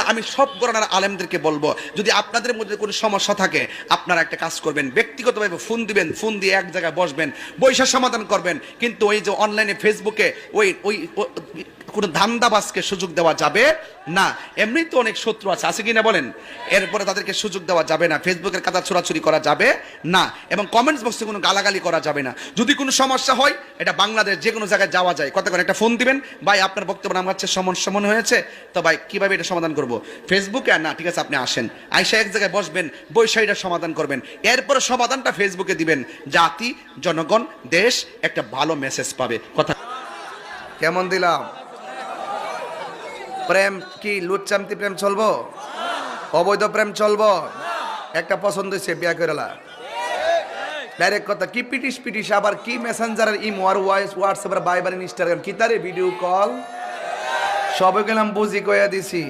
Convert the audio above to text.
আমি সব গণনার আলেমদেরকে বলবো, যদি আপনাদের মধ্যে কোনো সমস্যা থাকে আপনারা একটা কাজ করবেন, ব্যক্তিগতভাবে ফোন দিবেন, ফোন দিয়ে এক জায়গায় বসবেন, বৈশা সমাধান করবেন। কিন্তু ওই যে অনলাইনে ফেসবুকে ওই ওই কোনো ধান্দাবাজকে সুযোগ দেওয়া যাবে না। এমনি তো অনেক শত্রু আছে কি না বলেন? এরপরে তাদেরকে সুযোগ দেওয়া যাবে না, ফেসবুকের কাদা ছোড়াছুরি করা যাবে না, এবং কমেন্টস বক্সে কোনো গালাগালি করা যাবে না। যদি কোনো সমস্যা হয়, এটা বাংলাদেশ যে কোনো জায়গায় যাওয়া যায়, কথা করে একটা ফোন দিবেন, ভাই আপনার বক্তব্য আমার কাছে সমস্যা মনে হয়েছে, তো ভাই কীভাবে এটা সমাধান করব? ফেসবুকে আর না, ঠিক আছে আপনি আসেন, আইসা এক জায়গায় বসবেন, বৈশা এটা সমাধান করবেন, এরপরে সমাধানটা ফেসবুকে দিবেন, জাতি, জনগণ, দেশ একটা ভালো মেসেজ পাবে। কথা কেমন দিলাম? প্রেম কি লুচ্চামতি প্রেম চলবো? অবৈধ প্রেম চলবো? একটা পছন্দ হয়েছে, বিয়া করেলা, ডাইরেক্ট কথা। কি পিটিস পিটিস, আবার কি মেসেঞ্জারের, ইমো আর হোয়াটসঅ্যাপের, ভাইবার, ইনস্টাগ্রাম, কি তারে ভিডিও কল, সবে গেলাম বুঝি কইয়া দিছি।